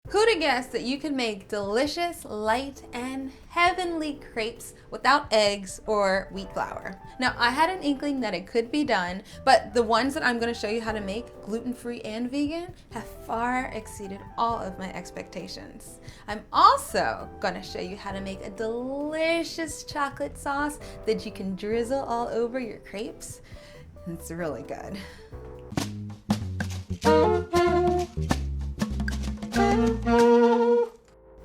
Who'd have guessed that you can make delicious, light, and heavenly crepes without eggs or wheat flour? Now, I had an inkling that it could be done, but the ones that I'm going to show you how to make, gluten-free and vegan, have far exceeded all of my expectations. I'm also going to show you how to make a delicious chocolate sauce that you can drizzle all over your crepes. It's really good.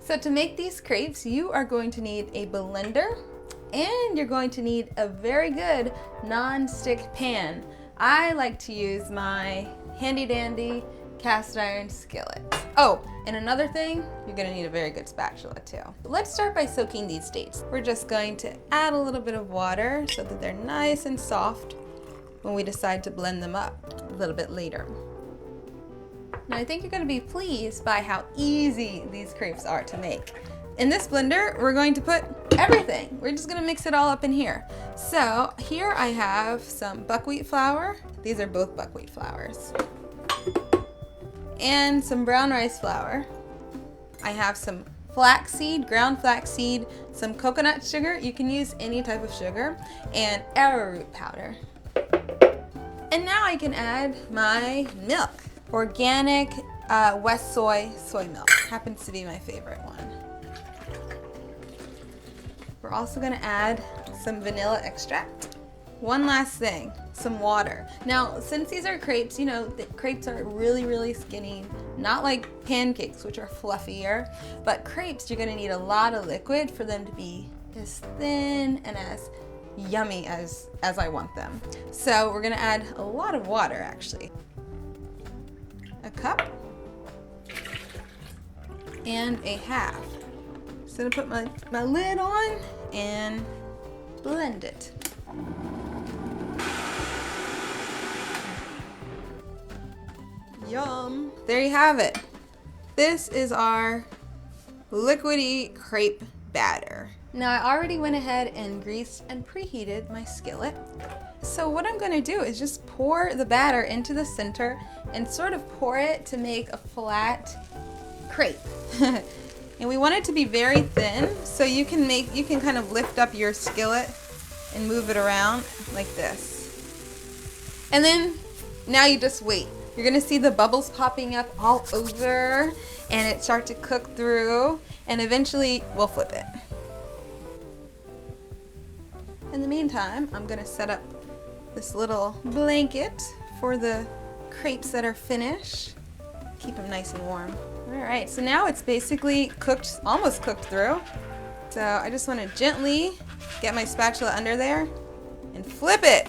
So to make these crepes, you are going to need a blender and you're going to need a very good non-stick pan. I like to use my handy dandy cast iron skillet. Oh, and another thing, you're gonna need a very good spatula too. Let's start by soaking these dates. We're just going to add a little bit of water so that they're nice and soft when we decide to blend them up a little bit later. Now I think you're going to be pleased by how easy these crepes are to make. In this blender, we're going to put everything. We're just going to mix it all up in here. So here I have some buckwheat flour. These are both buckwheat flours. And some brown rice flour. I have some flaxseed, ground flaxseed, some coconut sugar. You can use any type of sugar, and arrowroot powder. And now I can add my milk. Organic West soy milk. Happens to be my favorite one. We're also gonna add some vanilla extract. One last thing, some water. Now, since these are crepes, you know, the crepes are really, really skinny, not like pancakes, which are fluffier, but crepes, you're gonna need a lot of liquid for them to be as thin and as yummy as I want them. So we're gonna add a lot of water, actually. A cup and a half. So I'm gonna put my lid on and blend it. Yum! There you have it. This is our liquidy crepe batter. Now I already went ahead and greased and preheated my skillet. So what I'm going to do is just pour the batter into the center and sort of pour it to make a flat crepe. And we want it to be very thin, so you can kind of lift up your skillet and move it around like this. And then now you just wait. You're going to see the bubbles popping up all over and it start to cook through, and eventually we'll flip it. In the meantime, I'm going to set up this little blanket for the crepes that are finished. Keep them nice and warm. All right, so now it's basically cooked, almost cooked through. So I just want to gently get my spatula under there and flip it.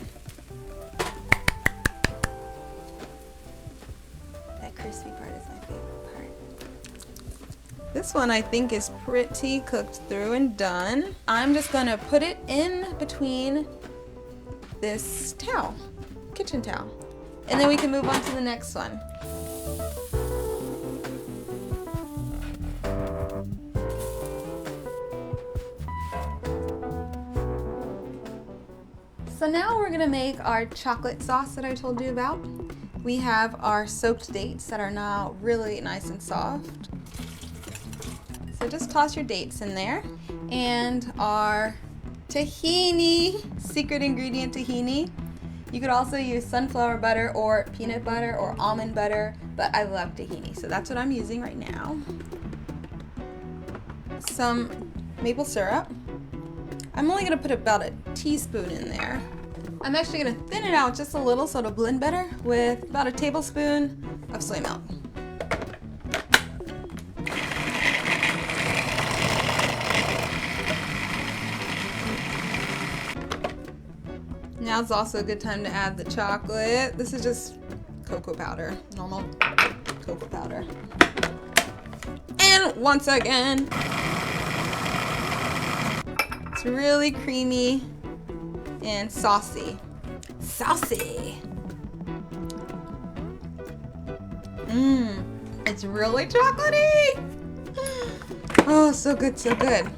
That crispy part is my favorite part. This one I think is pretty cooked through and done. I'm just gonna put it in between this towel, kitchen towel, and then we can move on to the next one. So now we're gonna make our chocolate sauce that I told you about. We have our soaked dates that are now really nice and soft. So just toss your dates in there, and our tahini, secret ingredient tahini. You could also use sunflower butter or peanut butter or almond butter, but I love tahini, so that's what I'm using right now. Some maple syrup. I'm only gonna put about a teaspoon in there. I'm actually gonna thin it out just a little so it'll blend better with about a tablespoon of soy milk. Now's also a good time to add the chocolate. This is just cocoa powder, normal cocoa powder. And once again, it's really creamy and saucy. Saucy. It's really chocolatey. Oh, so good, so good.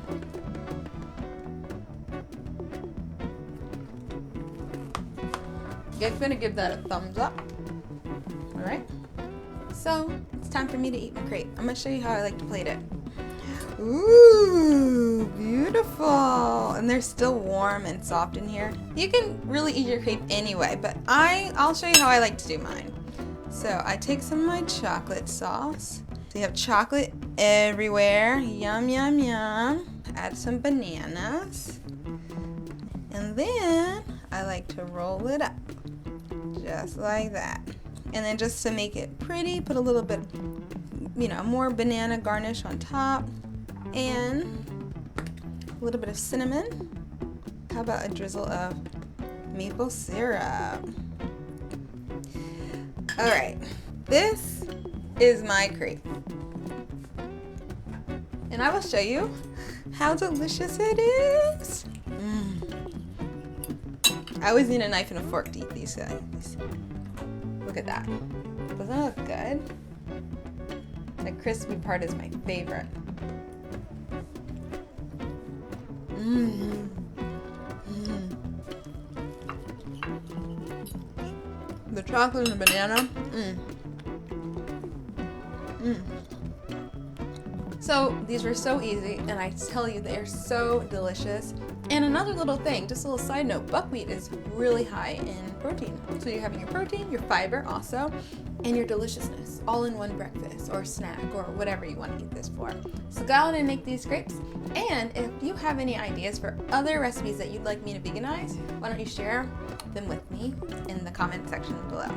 I'm gonna give that a thumbs up. All right. So it's time for me to eat my crepe. I'm gonna show you how I like to plate it. Ooh, beautiful. And they're still warm and soft in here. You can really eat your crepe anyway, but I'll show you how I like to do mine. So I take some of my chocolate sauce. So you have chocolate everywhere. Yum, yum, yum. Add some bananas. And then I like to roll it up. Just like that. And then just to make it pretty, put a little bit, more banana garnish on top. And a little bit of cinnamon. How about a drizzle of maple syrup? All right, this is my crepe. And I will show you how delicious it is. I always need a knife and a fork to eat these guys. Look at that. Doesn't that look good? The crispy part is my favorite. The chocolate and the banana. So these were so easy, and I tell you, they're so delicious. And another little thing, just a little side note, buckwheat is really high in protein. So you're having your protein, your fiber also, and your deliciousness all in one breakfast or snack or whatever you want to eat this for. So go out and make these crepes. And if you have any ideas for other recipes that you'd like me to veganize, why don't you share them with me in the comment section below.